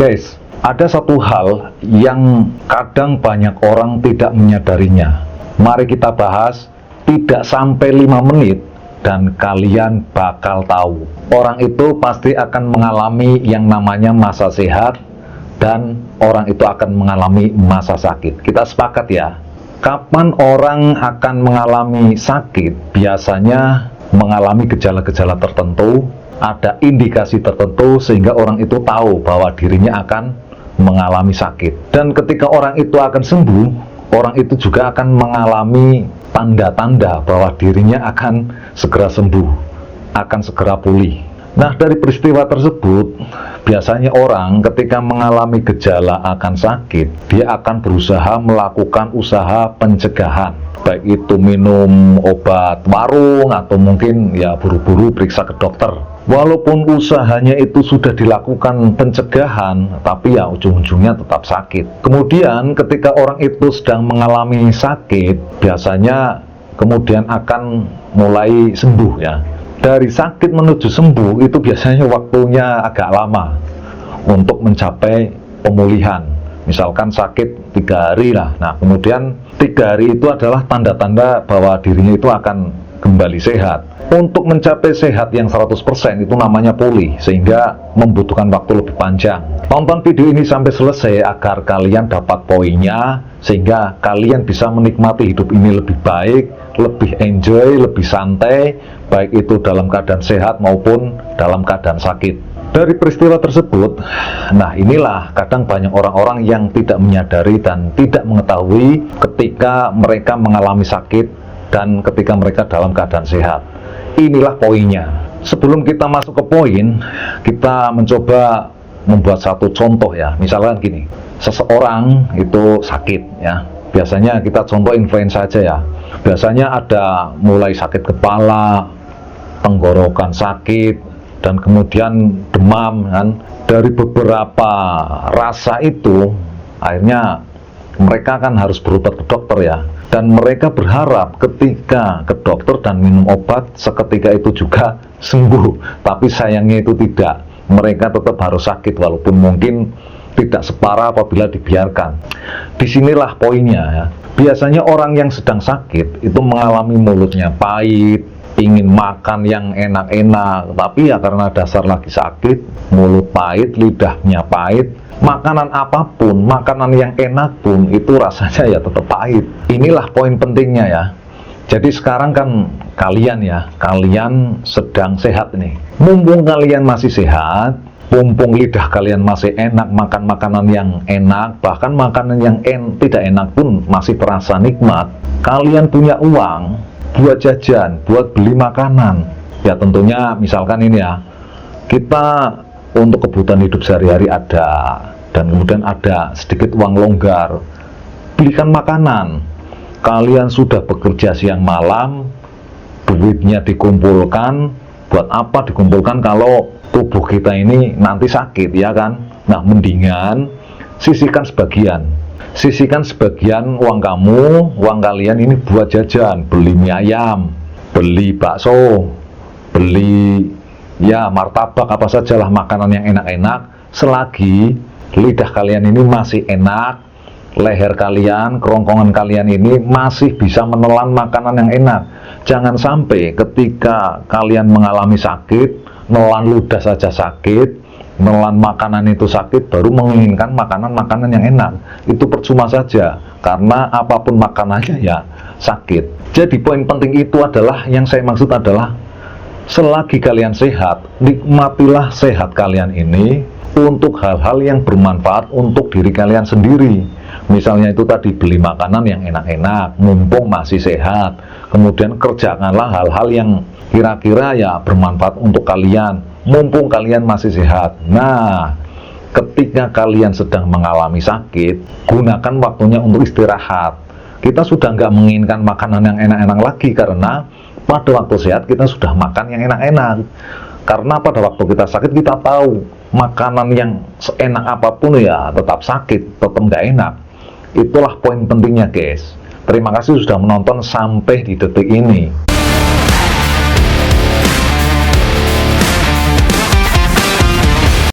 Guys, ada satu hal yang kadang banyak orang tidak menyadarinya. Mari kita bahas, tidak sampai 5 menit dan kalian bakal tahu. Orang itu pasti akan mengalami yang namanya masa sehat dan orang itu akan mengalami masa sakit. Kita sepakat ya. Kapan orang akan mengalami sakit? Biasanya mengalami gejala-gejala tertentu, ada indikasi tertentu sehingga orang itu tahu bahwa dirinya akan mengalami sakit. Dan ketika orang itu akan sembuh, orang itu juga akan mengalami tanda-tanda bahwa dirinya akan segera sembuh, akan segera pulih. Nah, dari peristiwa tersebut, biasanya orang ketika mengalami gejala akan sakit, dia akan berusaha melakukan usaha pencegahan, baik itu minum obat warung atau mungkin ya buru-buru periksa ke dokter. Walaupun usahanya itu sudah dilakukan pencegahan, tapi ya ujung-ujungnya tetap sakit. Kemudian ketika orang itu sedang mengalami sakit, biasanya kemudian akan mulai sembuh ya. Dari sakit menuju sembuh itu biasanya waktunya agak lama untuk mencapai pemulihan. Misalkan sakit 3 hari lah. Nah, kemudian 3 hari itu adalah tanda-tanda bahwa dirinya itu akan kembali sehat. Untuk mencapai sehat yang 100% itu namanya pulih, sehingga membutuhkan waktu lebih panjang. Tonton video ini sampai selesai agar kalian dapat poinnya, sehingga kalian bisa menikmati hidup ini lebih baik, lebih enjoy, lebih santai, baik itu dalam keadaan sehat maupun dalam keadaan sakit. Dari peristiwa tersebut, nah inilah kadang banyak orang-orang yang tidak menyadari dan tidak mengetahui ketika mereka mengalami sakit dan ketika mereka dalam keadaan sehat. Inilah poinnya. Sebelum kita masuk ke poin, kita mencoba membuat satu contoh ya. Misalkan gini, seseorang itu sakit ya. Biasanya kita contoh influenza saja ya. Biasanya ada mulai sakit kepala, tenggorokan sakit, dan kemudian demam kan. Dari beberapa rasa itu akhirnya mereka kan harus berobat ke dokter ya. Dan mereka berharap ketika ke dokter dan minum obat seketika itu juga sembuh. Tapi sayangnya itu tidak. Mereka tetap harus sakit walaupun mungkin tidak separah apabila dibiarkan. Disinilah poinnya ya. Biasanya orang yang sedang sakit itu mengalami mulutnya pahit, ingin makan yang enak-enak, tapi ya karena dasar lagi sakit, mulut pahit, lidahnya pahit, makanan apapun, makanan yang enak pun itu rasanya ya tetap pahit. Inilah poin pentingnya ya. Jadi sekarang kan kalian sedang sehat nih. Mumpung kalian masih sehat, mumpung lidah kalian masih enak makan makanan yang enak, bahkan makanan yang tidak enak pun masih terasa nikmat, kalian punya uang buat jajan, buat beli makanan. Ya tentunya misalkan ini ya, kita untuk kebutuhan hidup sehari-hari ada, dan kemudian ada sedikit uang longgar, belikan makanan. Kalian sudah bekerja siang malam, duitnya dikumpulkan. Buat apa dikumpulkan kalau tubuh kita ini nanti sakit ya kan? Nah, mendingan sisihkan sebagian uang kamu, uang kalian ini buat jajan, beli mie ayam, beli bakso, beli ya martabak, apa sajalah makanan yang enak-enak. Selagi lidah kalian ini masih enak, leher kalian, kerongkongan kalian ini masih bisa menelan makanan yang enak. Jangan sampai ketika kalian mengalami sakit, menelan ludah saja sakit, menelan makanan itu sakit, baru menginginkan makanan-makanan yang enak. Itu percuma saja, karena apapun makanannya ya sakit. Jadi poin penting itu adalah, yang saya maksud adalah, selagi kalian sehat, nikmatilah sehat kalian ini untuk hal-hal yang bermanfaat untuk diri kalian sendiri. Misalnya itu tadi, beli makanan yang enak-enak mumpung masih sehat. Kemudian kerjakanlah hal-hal yang kira-kira ya bermanfaat untuk kalian mumpung kalian masih sehat. Nah, ketika kalian sedang mengalami sakit, gunakan waktunya untuk istirahat. Kita sudah nggak menginginkan makanan yang enak-enak lagi, karena pada waktu sehat kita sudah makan yang enak-enak. Karena pada waktu kita sakit kita tahu makanan yang seenak apapun ya tetap sakit, tetap nggak enak. Itulah poin pentingnya guys. Terima kasih sudah menonton sampai di detik ini.